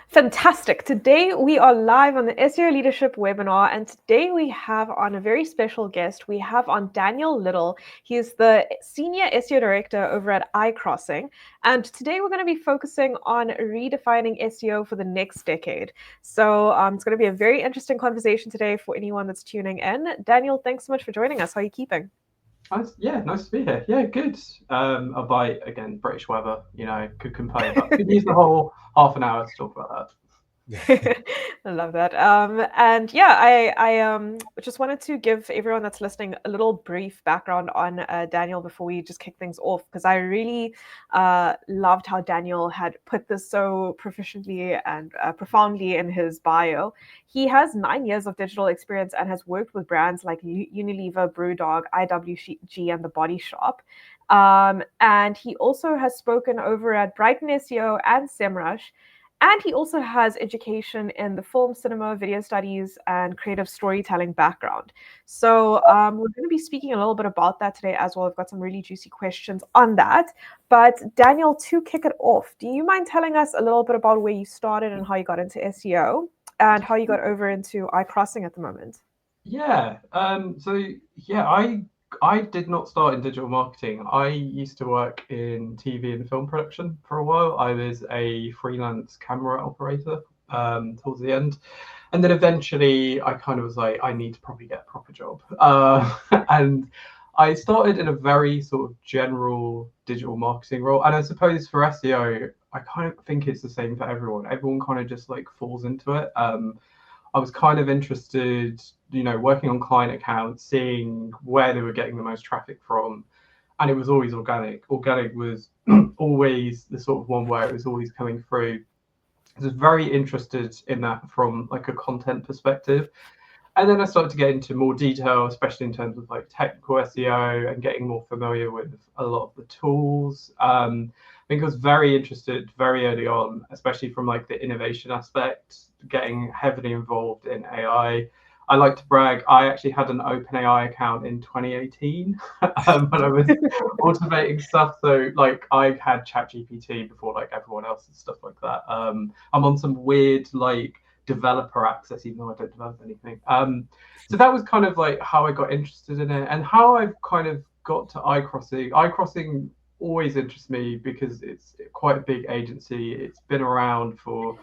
Fantastic. Today we are live on the SEO Leadership webinar, and today we have on a very special guest. We have on Daniel Liddle. He is the Senior SEO Director over at Icrossing, and today we're going to be focusing on redefining SEO for the next decade. So it's going to be a very interesting conversation today for anyone that's tuning in. Daniel, thanks so much for joining us. How are you keeping? Nice to be here. Yeah, good. Albeit again, British weather, could complain, but could use the whole half an hour to talk about that. I love that. And yeah, I just wanted to give everyone that's listening a little brief background on Daniel before we just kick things off, because I really loved how Daniel had put this so proficiently and profoundly in his bio. He has 9 years of digital experience and has worked with brands like Unilever, Brewdog, IWG, and The Body Shop. And he also has spoken over at Brighton SEO and SEMrush. And he also has education in the film, cinema, video studies, and creative storytelling background. So we're going to be speaking a little bit about that today as well. I've got some really juicy questions on that. But Daniel, to kick it off, do you mind telling us a little bit about where you started and how you got into SEO and how you got over into Icrossing at the moment? Yeah. I did not start in digital marketing. I used to work in TV and film production for a while. I was a freelance camera operator towards the end. And then eventually I kind of was like, I need to probably get a proper job. And I started in a very sort of general digital marketing role. And I suppose for SEO, I kind of think it's the same for everyone. Everyone kind of just like falls into it. I was kind of interested, working on client accounts, seeing where they were getting the most traffic from. And it was always organic. Organic was always the sort of one where it was always coming through. I was very interested in that from like a content perspective. And then I started to get into more detail, especially in terms of like technical SEO and getting more familiar with a lot of the tools. I think I was very interested very early on, especially from like the innovation aspect, getting heavily involved in AI. I like to brag, I actually had an OpenAI account in 2018 when I was automating stuff. So like I had ChatGPT before like everyone else and stuff like that. I'm on some weird like developer access, even though I don't develop anything. So that was kind of like how I got interested in it and how I've kind of got to iCrossing. iCrossing always interests me because it's quite a big agency. It's been around for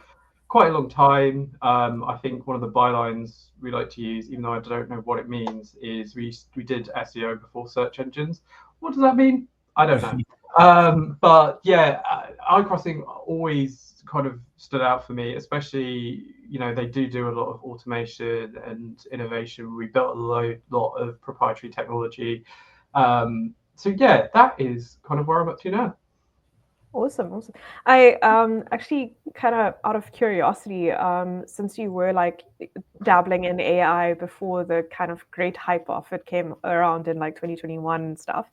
quite a long time. I think one of the bylines we like to use, even though I don't know what it means, is we did SEO before search engines. What does that mean? I don't know. But yeah, iCrossing always kind of stood out for me, especially, they do a lot of automation and innovation. We built a lot of proprietary technology. So yeah, that is kind of where I'm up to now. Awesome. I actually kind of out of curiosity, since you were like dabbling in AI before the kind of great hype of it came around in like 2021 and stuff,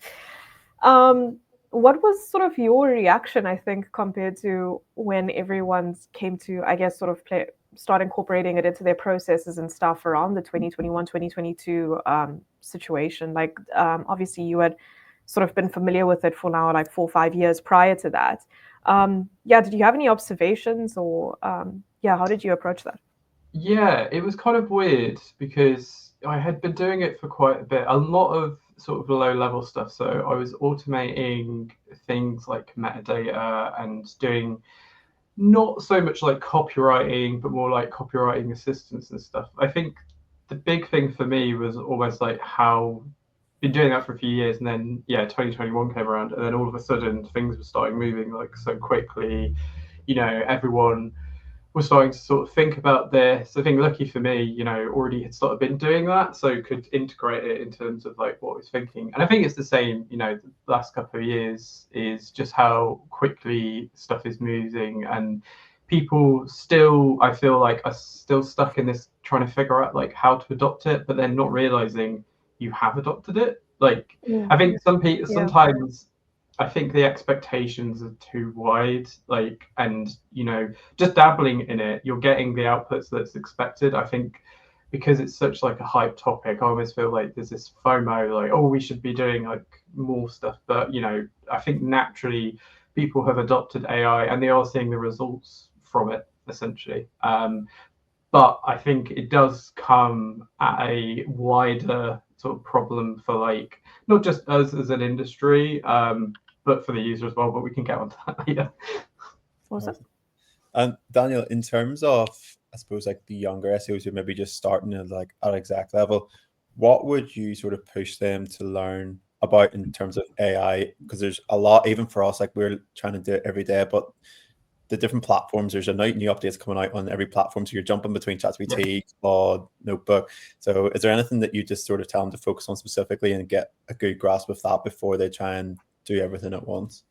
what was sort of your reaction, I think, compared to when everyone came to, I guess, sort of start incorporating it into their processes and stuff around the 2021, 2022 situation? Like, obviously you had sort of been familiar with it for now like 4 or 5 years prior to that. Did you have any observations or how did you approach that? Yeah, it was kind of weird because I had been doing it for quite a bit, a lot of sort of low level stuff. So I was automating things like metadata and doing not so much like copywriting, but more like copywriting assistance and stuff. I think the big thing for me was almost like how been doing that for a few years, and then 2021 came around, and then all of a sudden things were starting moving like so quickly. Everyone was starting to sort of think about this. I think lucky for me, already had sort of been doing that, so could integrate it in terms of like what I was thinking. And I think it's the same, the last couple of years is just how quickly stuff is moving, and people still, I feel like, are still stuck in this trying to figure out like how to adopt it, but then not realizing you have adopted it. Like, I think some people sometimes I think the expectations are too wide, like, and just dabbling in it, you're getting the outputs that's expected. I think because it's such like a hype topic, I almost feel like there's this FOMO, like, oh, we should be doing like more stuff. But I think naturally people have adopted AI and they are seeing the results from it. essentially. But I think it does come at a wider sort of problem for like not just us as an industry, but for the user as well. But we can get onto that later. Awesome. And Daniel, in terms of, I suppose, like the younger SEOs who maybe just starting at like at exec level, what would you sort of push them to learn about in terms of AI? Because there's a lot, even for us, like we're trying to do it every day, but the different platforms, there's a new updates coming out on every platform. So you're jumping between ChatGPT, Claude, Notebook. So is there anything that you just sort of tell them to focus on specifically and get a good grasp of that before they try and do everything at once?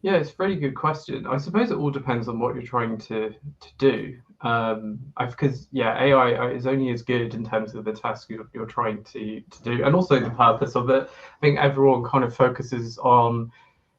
Yeah, it's a very good question. I suppose it all depends on what you're trying to do. Because AI is only as good in terms of the task you're trying to do, and also the purpose of it. I think everyone kind of focuses on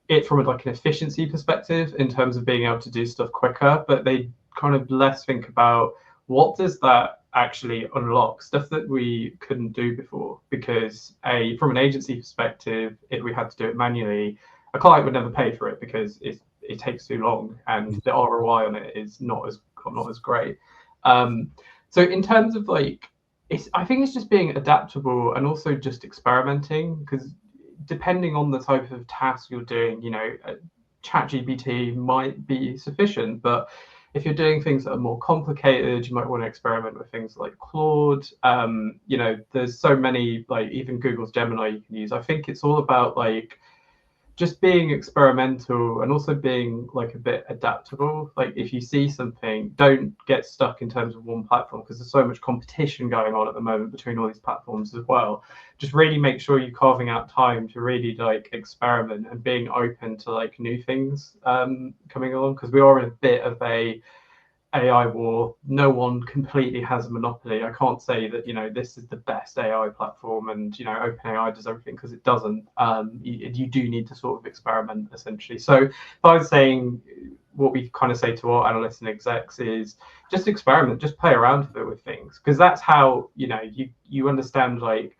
it from like an efficiency perspective in terms of being able to do stuff quicker, but they kind of less think about what does that actually unlock, stuff that we couldn't do before. Because from an agency perspective, if we had to do it manually, a client would never pay for it because it takes too long and the ROI on it is not as great. So in terms of like, I think it's just being adaptable and also just experimenting, because depending on the type of task you're doing, ChatGPT might be sufficient, but if you're doing things that are more complicated, you might want to experiment with things like Claude. There's so many, like even Google's Gemini you can use. I think it's all about like just being experimental and also being like a bit adaptable. Like if you see something, don't get stuck in terms of one platform, because there's so much competition going on at the moment between all these platforms as well. Just really make sure you're carving out time to really like experiment and being open to like new things coming along, because we are in a bit of a AI war. No one completely has a monopoly. I can't say that this is the best AI platform and OpenAI does everything, because it doesn't. You do need to sort of experiment essentially. So if I was saying, what we kind of say to our analysts and execs is just experiment, just play around with it with things, because that's how you understand like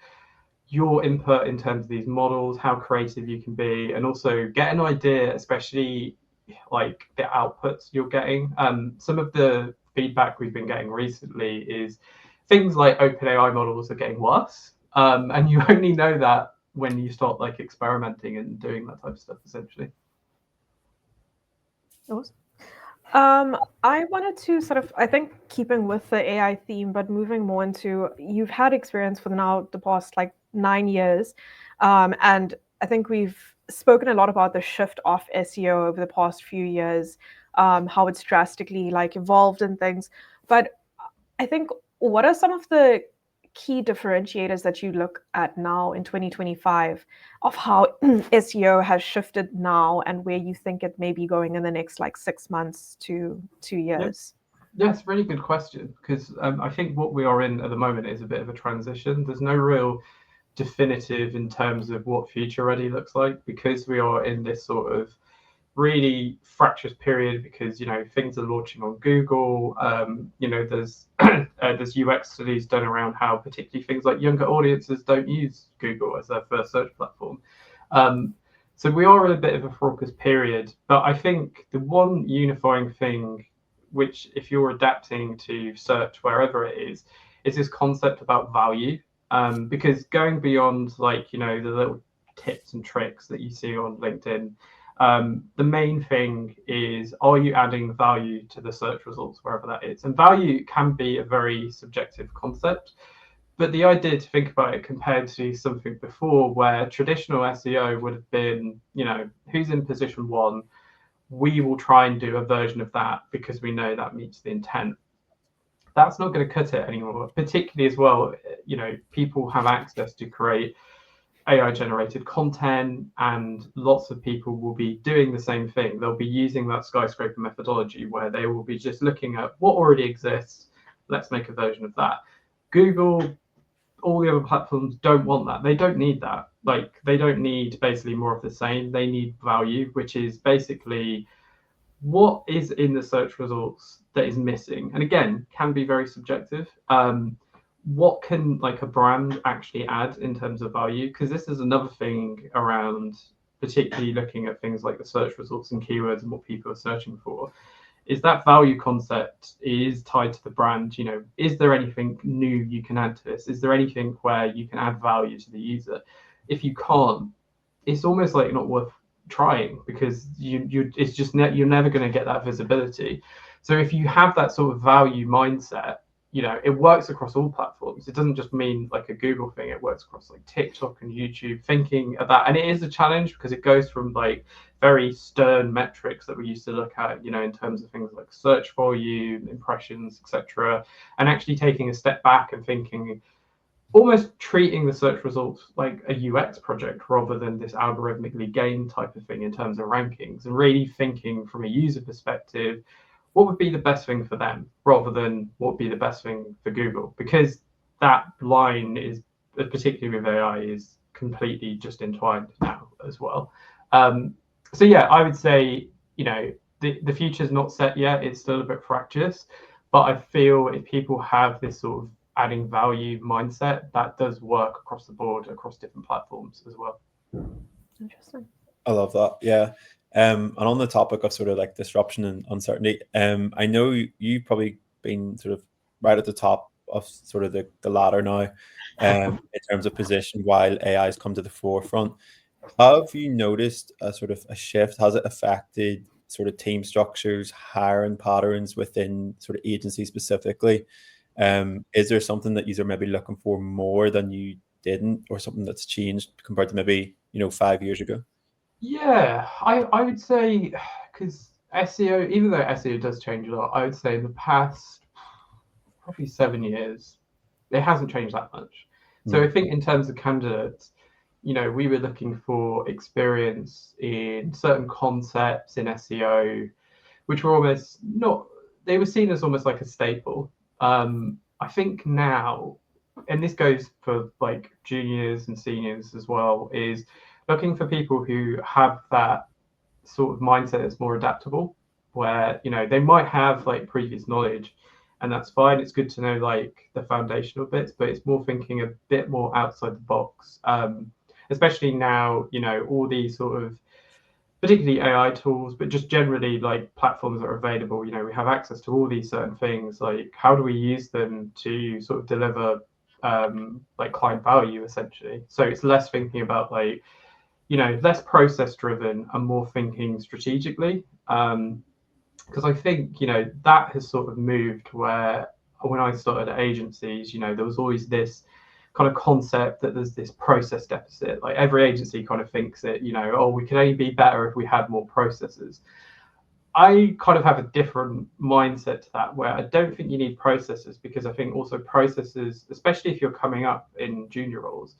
your input in terms of these models, how creative you can be, and also get an idea, especially like the outputs you're getting. Some of the feedback we've been getting recently is things like OpenAI models are getting worse, and you only know that when you start like experimenting and doing that type of stuff essentially. Awesome. I wanted to sort of, I think, keeping with the AI theme, but moving more into, you've had experience for now the past like 9 years, and I think we've spoken a lot about the shift of SEO over the past few years, how it's drastically like evolved and things. But I think, what are some of the key differentiators that you look at now in 2025 of how SEO has shifted now and where you think it may be going in the next like 6 months to 2 years? Yeah, it's a really good question, because I think what we are in at the moment is a bit of a transition. There's no real definitive in terms of what future ready looks like, because we are in this sort of really fractious period, because things are launching on Google. There's there's UX studies done around how particularly things like younger audiences don't use Google as their first search platform. So we are in a bit of a fractious period, but I think the one unifying thing, which if you're adapting to search wherever it is this concept about value. Because going beyond like the little tips and tricks that you see on LinkedIn, the main thing is, are you adding value to the search results wherever that is? And value can be a very subjective concept, but the idea to think about it compared to something before, where traditional SEO would have been, who's in position 1, we will try and do a version of that because we know that meets the intent. That's not going to cut it anymore, particularly as well, people have access to create AI generated content, and lots of people will be doing the same thing. They'll be using that skyscraper methodology where they will be just looking at what already exists. Let's make a version of that. Google, all the other platforms don't want that. They don't need that. Like, they don't need basically more of the same. They need value, which is basically what is in the search results that is missing. And again, can be very subjective. What can like a brand actually add in terms of value? Because this is another thing around particularly looking at things like the search results and keywords and what people are searching for, is that value concept is tied to the brand. Is there anything new you can add to this? Is there anything where you can add value to the user? If you can't, it's almost like not worth trying, because it's just you're never going to get that visibility. So if you have that sort of value mindset, it works across all platforms. It doesn't just mean like a Google thing. It works across like TikTok and YouTube, thinking of that. And it is a challenge because it goes from like very stern metrics that we used to look at, in terms of things like search volume, impressions, etc., and actually taking a step back and thinking, almost treating the search results like a UX project rather than this algorithmically gained type of thing in terms of rankings, and really thinking from a user perspective, what would be the best thing for them rather than what would be the best thing for Google, because that line is, particularly with AI, is completely just entwined now as well. So yeah, I would say, the future's not set yet. It's still a bit fractious, but I feel if people have this sort of adding value mindset, that does work across the board, across different platforms as well. Interesting. I love that. Yeah. And on the topic of sort of like disruption and uncertainty, I know you've probably been sort of right at the top of sort of the ladder now, in terms of position while AI has come to the forefront. Have you noticed a sort of a shift? Has it affected sort of team structures, hiring patterns within sort of agencies specifically? Is there something that you're maybe looking for more than you didn't, or something that's changed compared to maybe 5 years ago? Yeah, I would say, because SEO, even though SEO does change a lot, I would say in the past probably 7 years, it hasn't changed that much. So I think in terms of candidates, we were looking for experience in certain concepts in SEO, which were almost not, they were seen as almost like a staple. I think now, and this goes for like juniors and seniors as well, is looking for people who have that sort of mindset that's more adaptable, where they might have like previous knowledge, and that's fine. It's good to know like the foundational bits, but it's more thinking a bit more outside the box. Especially now, all these sort of, particularly AI tools, but just generally like platforms that are available. We have access to all these certain things. Like, how do we use them to sort of deliver like client value, essentially? So it's less thinking about like, less process driven and more thinking strategically. Because I think, that has sort of moved, where when I started at agencies, there was always this kind of concept that there's this process deficit. Like every agency kind of thinks that, oh, we could only be better if we had more processes. I kind of have a different mindset to that, where I don't think you need processes, because I think also processes, especially if you're coming up in junior roles,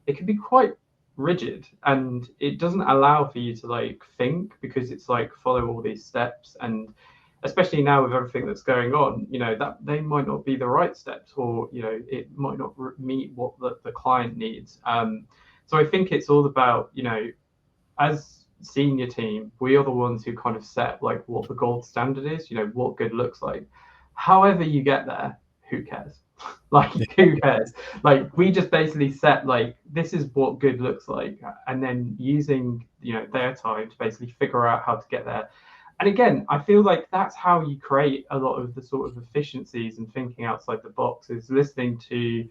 it can be quite rigid, and it doesn't allow for you to like think, because it's like follow all these steps, and especially now with everything that's going on, that they might not be the right steps, or it might not meet what the client needs. So I think it's all about, as senior team, we are the ones who kind of set like what the gold standard is, what good looks like. However you get there, who cares? Like, who cares? Like, we just basically set like, this is what good looks like, and then using their time to basically figure out how to get there. And again, I feel like that's how you create a lot of the sort of efficiencies and thinking outside the box, is listening to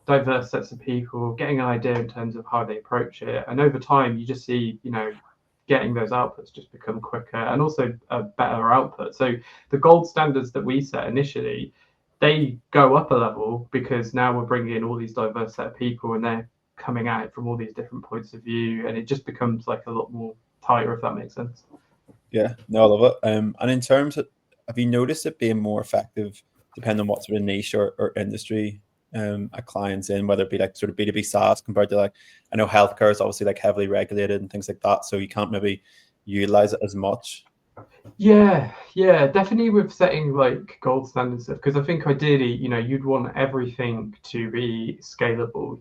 diverse sets of people, getting an idea in terms of how they approach it. And over time, you just see, getting those outputs just become quicker, and also a better output. So the gold standards that we set initially, they go up a level, because now we're bringing in all these diverse set of people, and they're coming at it from all these different points of view, and it just becomes like a lot more tighter, if that makes sense. Yeah, no, I love it. And in terms of, have you noticed it being more effective depending on what sort of niche or industry a client's in, whether it be like sort of B2B SaaS compared to like, I know healthcare is obviously like heavily regulated and things like that, so you can't maybe utilize it as much? Yeah, definitely with setting like gold standards, because I think ideally, you'd want everything to be scalable.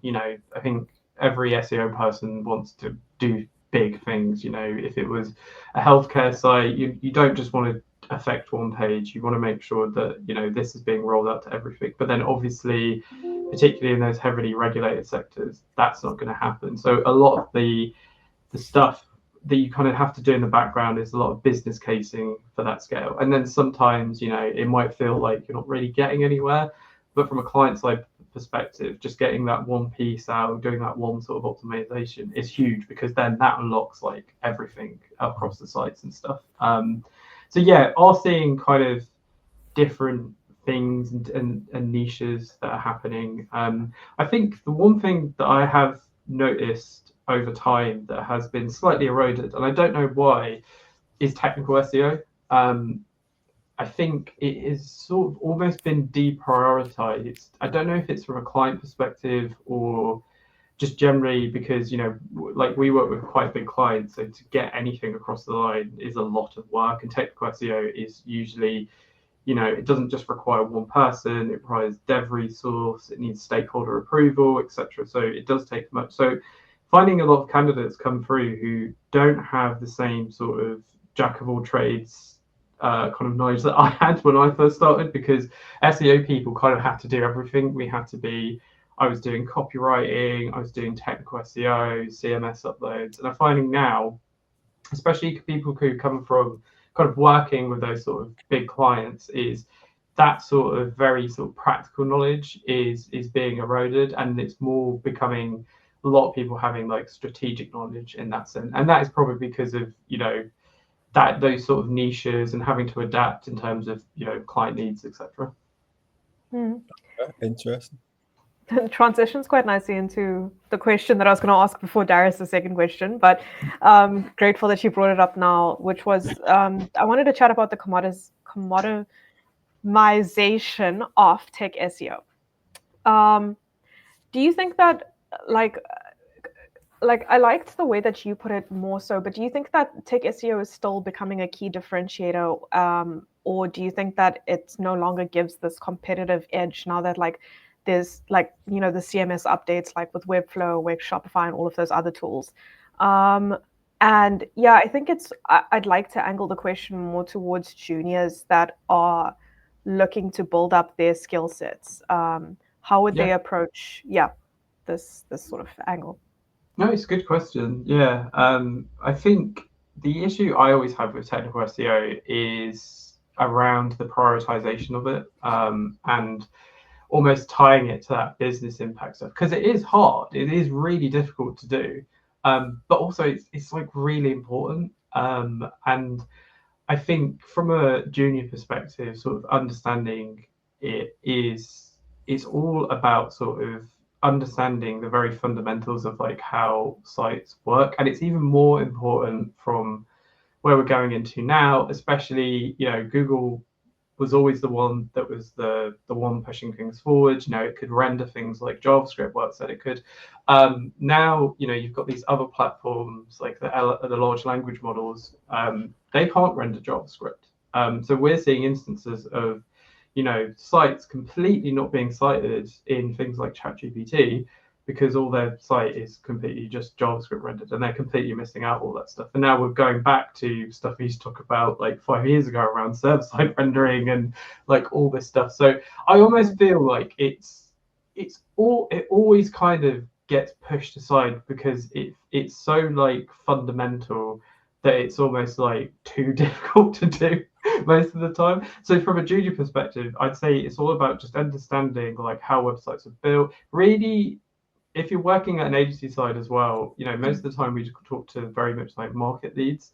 I think every SEO person wants to do big things. If it was a healthcare site, you don't just want to affect one page. You want to make sure that, this is being rolled out to everything. But then obviously, particularly in those heavily regulated sectors, that's not going to happen. So a lot of the stuff that you kind of have to do in the background is a lot of business casing for that scale. And then sometimes, it might feel like you're not really getting anywhere, but from a client side perspective, just getting that one piece out, doing that one sort of optimization is huge, because then that unlocks like everything across the sites and stuff. So yeah, are seeing kind of different things and niches that are happening. I think the one thing that I have noticed over time that has been slightly eroded, and I don't know why, is technical SEO. I think it has sort of almost been deprioritized. I don't know if it's from a client perspective or just generally because, like we work with quite big clients, so to get anything across the line is a lot of work. And technical SEO is usually, it doesn't just require one person, it requires dev resource, it needs stakeholder approval, etc. So it does take much. So finding a lot of candidates come through who don't have the same sort of jack of all trades kind of knowledge that I had when I first started, because SEO people kind of had to do everything. I was doing copywriting, I was doing technical SEO, CMS uploads, and I'm finding now, especially people who come from kind of working with those sort of big clients, is that sort of very sort of practical knowledge is being eroded, and it's more becoming a lot of people having like strategic knowledge in that sense, and that is probably because of that those sort of niches and having to adapt in terms of client needs, etc. Interesting. Transitions quite nicely into the question that I was going to ask before Darius, the second question, but grateful that you brought it up now, which was I wanted to chat about the commoditization of tech SEO. Do you think that like I liked the way that you put it more so, but do you think that tech SEO is still becoming a key differentiator, or do you think that it no longer gives this competitive edge now that there's the CMS updates like with Webflow, Shopify, and all of those other tools? And yeah, I think I'd like to angle the question more towards juniors that are looking to build up their skill sets. How would they approach this sort of angle? No, it's a good question. Yeah. I think the issue I always have with technical SEO is around the prioritization of it, and almost tying it to that business impact stuff, because it is hard. It is really difficult to do, but also it's like really important. And I think from a junior perspective, sort of understanding it's all about sort of understanding the very fundamentals of like how sites work, and it's even more important from where we're going into now, especially Google was always the one that was the one pushing things forward. It could render things like JavaScript works that it could. Now you've got these other platforms like the large language models. They can't render JavaScript. So we're seeing instances of sites completely not being cited in things like ChatGPT, because all their site is completely just JavaScript rendered, and they're completely missing out all that stuff. And now we're going back to stuff we used to talk about like 5 years ago around server-side rendering and like all this stuff. So I almost feel like it always kind of gets pushed aside because it's so like fundamental that it's almost like too difficult to do most of the time. So from a junior perspective, I'd say it's all about just understanding like how websites are built. Really, if you're working at an agency side as well, most of the time we talk to very much like market leads.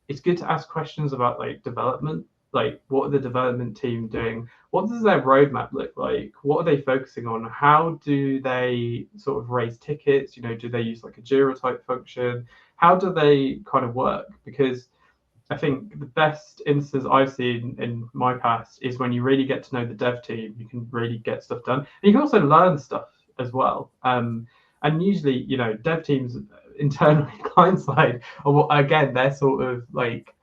It's good to ask questions about like development, like what are the development team doing? What does their roadmap look like? What are they focusing on? How do they sort of raise tickets? Do they use like a Jira type function? How do they kind of work? Because I think the best instances I've seen in my past is when you really get to know the dev team, you can really get stuff done. And you can also learn stuff as well. And usually, dev teams internally, client side, again, they're sort of like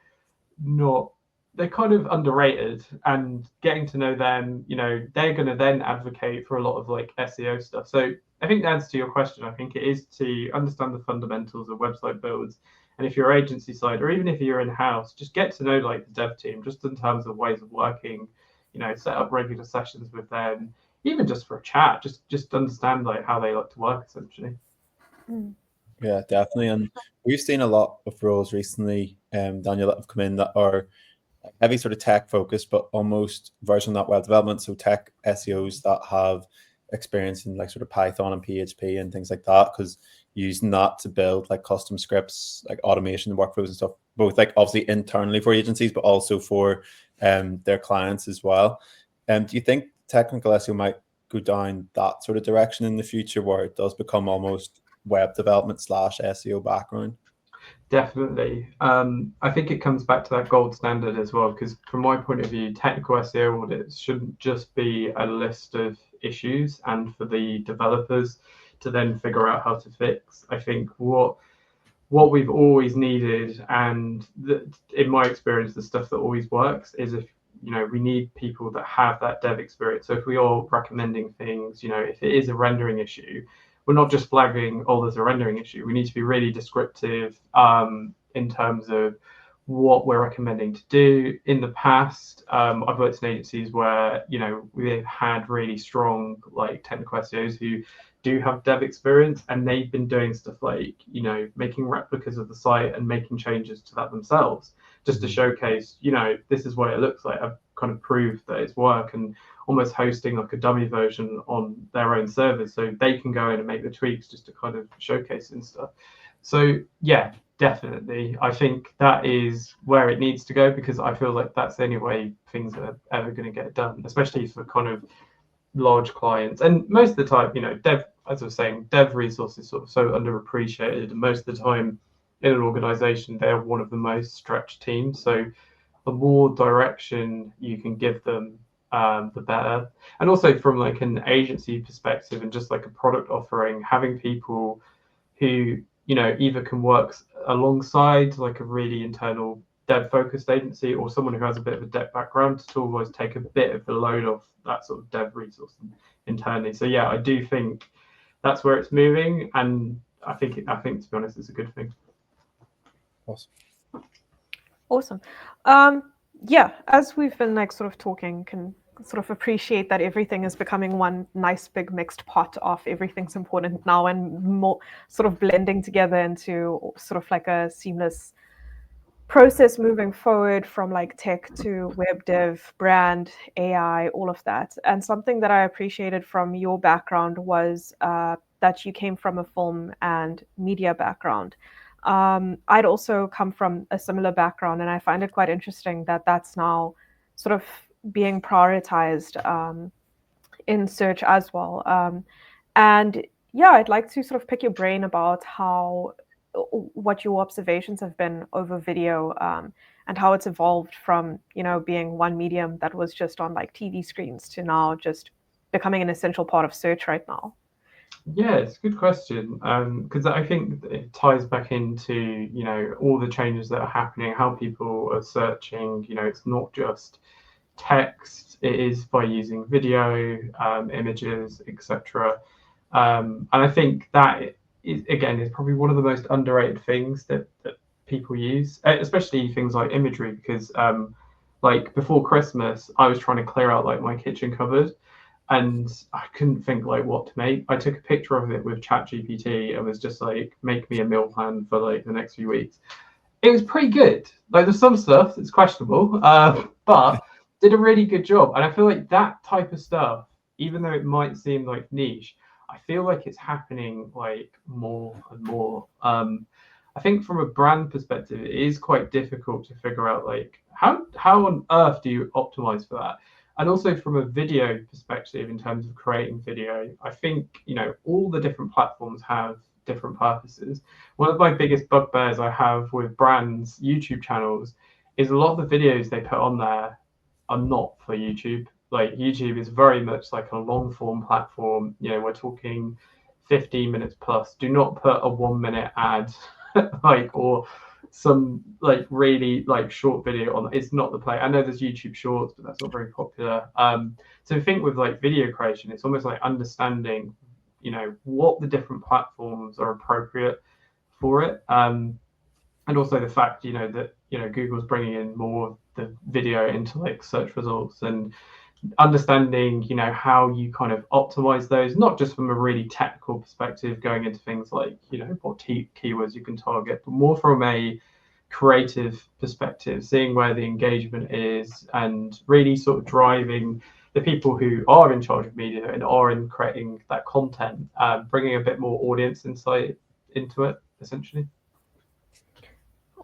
they're kind of underrated, and getting to know them, they're going to then advocate for a lot of like SEO stuff. So I think the answer to your question, I think it is to understand the fundamentals of website builds. And if you're agency side, or even if you're in-house, just get to know like the dev team, just in terms of ways of working, set up regular sessions with them, even just for a chat, just understand like how they like to work essentially. Yeah, definitely. And we've seen a lot of roles recently, Daniel, that have come in that are heavy sort of tech focused, but almost version that web development. So tech SEOs that have experience in like sort of Python and PHP and things like that, because using that to build like custom scripts, like automation workflows and stuff, both like obviously internally for agencies, but also for their clients as well. Do you think technical SEO might go down that sort of direction in the future where it does become almost web development / SEO background? Definitely. I think it comes back to that gold standard as well, because from my point of view, technical SEO audits shouldn't just be a list of issues and for the developers to then figure out how to fix. I think what we've always needed, and in my experience, the stuff that always works is if we need people that have that dev experience. So if we are recommending things, if it is a rendering issue, we're not just flagging, oh, there's a rendering issue. We need to be really descriptive in terms of what we're recommending to do. In the past, I've worked in agencies where we've had really strong like technical SEOs who do have dev experience, and they've been doing stuff like making replicas of the site and making changes to that themselves, just to showcase this is what it looks like. I've kind of proved that it's work, and almost hosting like a dummy version on their own servers so they can go in and make the tweaks just to kind of showcase and stuff. So yeah, definitely I think that is where it needs to go, because I feel like that's the only way things are ever going to get done, especially for kind of large clients. And most of the time, dev, as I was saying, dev resources sort of so underappreciated, and most of the time in an organization they're one of the most stretched teams. So the more direction you can give them, the better. And also from like an agency perspective and just like a product offering, having people who either can work alongside like a really internal dev focused agency, or someone who has a bit of a dev background, to always take a bit of the load off that sort of dev resource internally. So yeah, I do think that's where it's moving, and I think to be honest, it's a good thing. Awesome. Yeah, as we've been like sort of talking, can sort of appreciate that everything is becoming one nice big mixed pot of everything's important now, and more sort of blending together into sort of like a seamless process moving forward from like tech to web dev, brand, AI, all of that. And something that I appreciated from your background was that you came from a film and media background. I'd also come from a similar background, and I find it quite interesting that that's now sort of being prioritized in search as well. And yeah, I'd like to sort of pick your brain about what your observations have been over video, and how it's evolved from being one medium that was just on like TV screens to now just becoming an essential part of search right now. Yeah, it's a good question, because I think it ties back into all the changes that are happening, how people are searching. It's not just text; it is by using video, images, etc. And I think that is probably one of the most underrated things that people use, especially things like imagery, because like before Christmas, I was trying to clear out like my kitchen cupboard, and I couldn't think like what to make. I took a picture of it with ChatGPT and was just like, make me a meal plan for like the next few weeks. It was pretty good. Like there's some stuff that's questionable, but did a really good job. And I feel like that type of stuff, even though it might seem like niche, I feel like it's happening like more and more. I think from a brand perspective, it is quite difficult to figure out like how on earth do you optimize for that? And also from a video perspective, in terms of creating video, I think all the different platforms have different purposes. One of my biggest bugbears I have with brands' YouTube channels is a lot of the videos they put on there are not for YouTube. Like YouTube is very much like a long form platform. We're talking 15 minutes plus. Do not put a 1 minute ad like or some like really like short video on. It's not the play. I know there's YouTube Shorts, but that's not very popular. So I think with like video creation, it's almost like understanding what the different platforms are appropriate for it, and also the fact that Google's bringing in more of the video into like search results, and understanding, how you kind of optimize those, not just from a really technical perspective, going into things like, what keywords you can target, but more from a creative perspective, seeing where the engagement is and really sort of driving the people who are in charge of media and are in creating that content, bringing a bit more audience insight into it, essentially.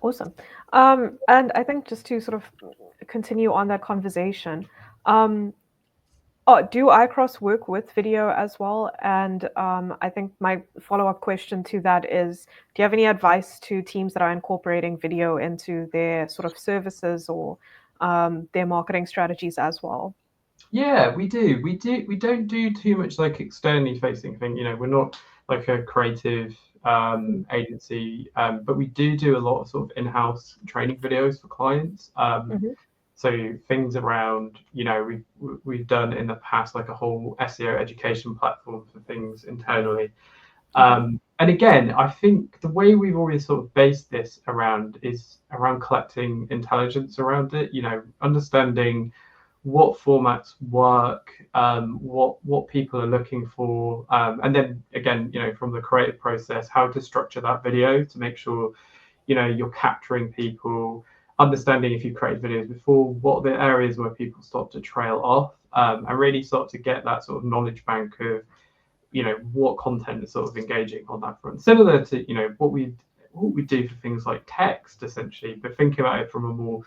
Awesome. And I think just to sort of continue on that conversation, do Icross work with video as well? And I think my follow-up question to that is, do you have any advice to teams that are incorporating video into their sort of services or their marketing strategies as well? Yeah, we do. We don't do too much like externally facing thing. We're not like a creative agency, but we do a lot of sort of in-house training videos for clients. So things around, we've done in the past like a whole SEO education platform for things internally. And again, I think the way we've always sort of based this around is around collecting intelligence around it, understanding what formats work, what people are looking for, and then again, from the creative process, how to structure that video to make sure, you're capturing people, understanding if you've created videos before, what are the areas where people start to trail off, and really start to get that sort of knowledge bank of, what content is sort of engaging on that front. Similar to, what we do for things like text, essentially, but think about it from a more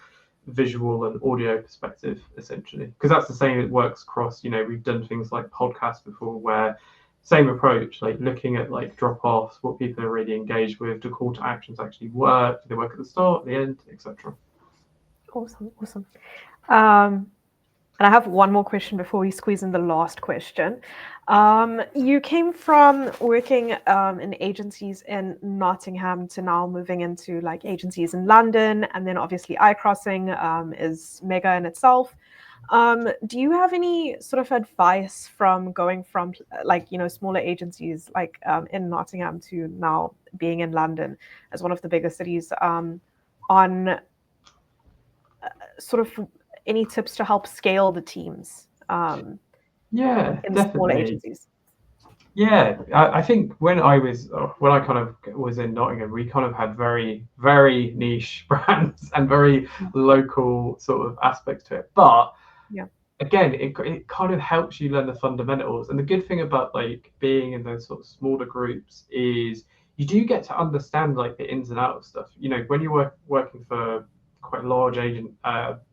visual and audio perspective, essentially, because that's the same. It works across, we've done things like podcasts before where same approach, like looking at like drop-offs, what people are really engaged with, do call to actions actually work, do they work at the start, the end, etc. Awesome. And I have one more question before we squeeze in the last question. You came from working in agencies in Nottingham to now moving into like agencies in London, and then obviously Icrossing is mega in itself. Do you have any sort of advice from going from like, smaller agencies like in Nottingham to now being in London as one of the bigger cities, on sort of any tips to help scale the teams in smaller Definitely. agencies? Yeah, I think when I kind of was in Nottingham, we kind of had very, very niche brands and very local sort of aspects to it. But again, it kind of helps you learn the fundamentals. And the good thing about like being in those sort of smaller groups is you do get to understand like the ins and outs of stuff. When you're working for quite large agent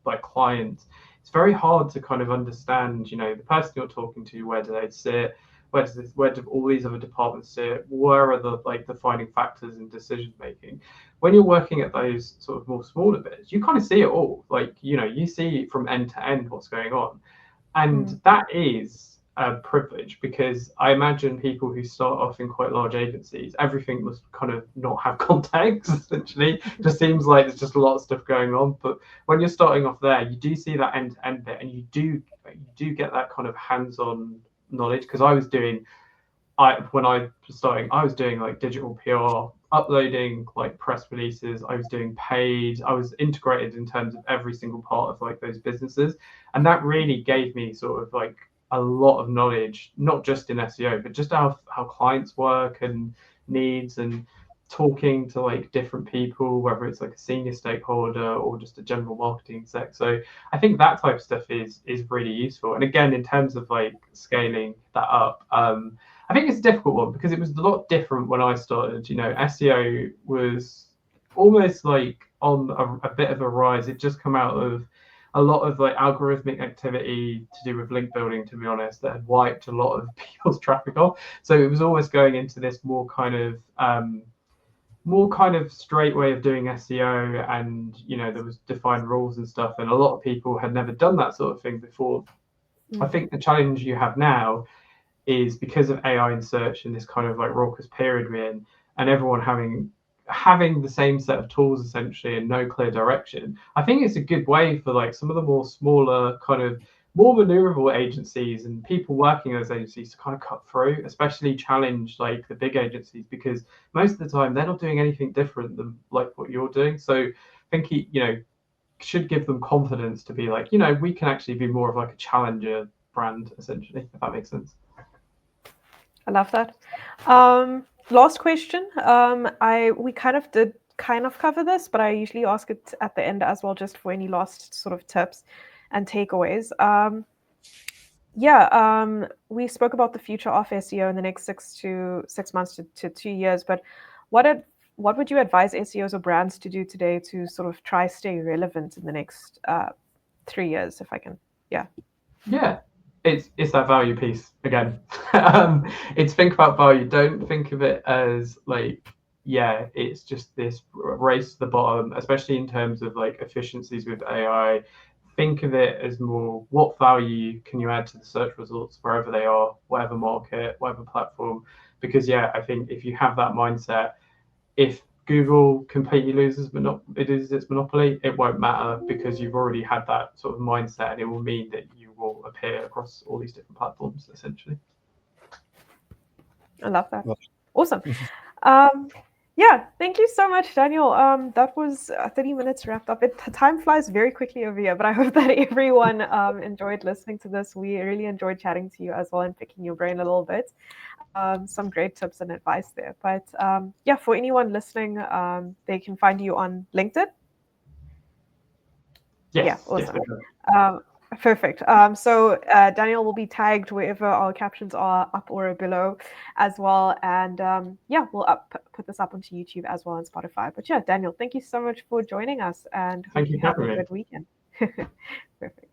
like clients, it's very hard to kind of understand, the person you're talking to, where do they sit, where do all these other departments sit, where are the like defining factors in decision making. When you're working at those sort of more smaller bits, you kind of see it all. Like, you see from end to end what's going on. And that is a privilege, because I imagine people who start off in quite large agencies, everything must kind of not have context, essentially. Just seems like there's just a lot of stuff going on. But when you're starting off there, you do see that end to end bit, and you do get that kind of hands-on knowledge. Because when I was starting, I was doing like digital PR, uploading like press releases, I was doing paid, I was integrated in terms of every single part of like those businesses. And that really gave me sort of like a lot of knowledge, not just in SEO, but just how clients work and needs, and talking to like different people, whether it's like a senior stakeholder or just a general marketing exec. So I think that type of stuff is really useful. And again, in terms of like scaling that up, I think it's a difficult one, because it was a lot different when I started. SEO was almost like on a bit of a rise. It just come out of a lot of like algorithmic activity to do with link building, to be honest, that had wiped a lot of people's traffic off. So it was always going into this more kind of straight way of doing SEO, and there was defined rules and stuff, and a lot of people had never done that sort of thing before. I think the challenge you have now is, because of AI and search and this kind of like raucous period we're in, and everyone having the same set of tools essentially and no clear direction. I think it's a good way for like some of the more smaller, kind of more maneuverable agencies and people working in those agencies to kind of cut through, especially challenge like the big agencies, because most of the time they're not doing anything different than like what you're doing. So I think should give them confidence to be like, you know, we can actually be more of like a challenger brand, essentially, if that makes sense. I love that. Last question. We kind of did cover this, but I usually ask it at the end as well, just for any last sort of tips and takeaways. We spoke about the future of SEO in the next 6 months to 2 years, but what would you advise SEOs or brands to do today to sort of try stay relevant in the next 3 years, if I can? Yeah, it's that value piece again. It's think about value. Don't think of it as like, yeah, it's just this race to the bottom, especially in terms of like efficiencies with AI. Think of it as more, what value can you add to the search results wherever they are, whatever market, whatever platform. Because yeah, I think if you have that mindset, if Google completely loses its monopoly, it won't matter, because you've already had that sort of mindset, and it will mean that you will appear across all these different platforms, essentially. I love that. Well, Awesome. Thank you so much, Daniel. That was 30 minutes wrapped up. Time flies very quickly over here, but I hope that everyone enjoyed listening to this. We really enjoyed chatting to you as well and picking your brain a little bit. Some great tips and advice there. But for anyone listening, they can find you on LinkedIn. Yes, awesome. Yes, Perfect. So Daniel will be tagged wherever our captions are, up or below as well. And we'll put this up onto YouTube as well and Spotify. But Daniel, thank you so much for joining us, and hope Thank you you have for a having me. good weekend. Perfect.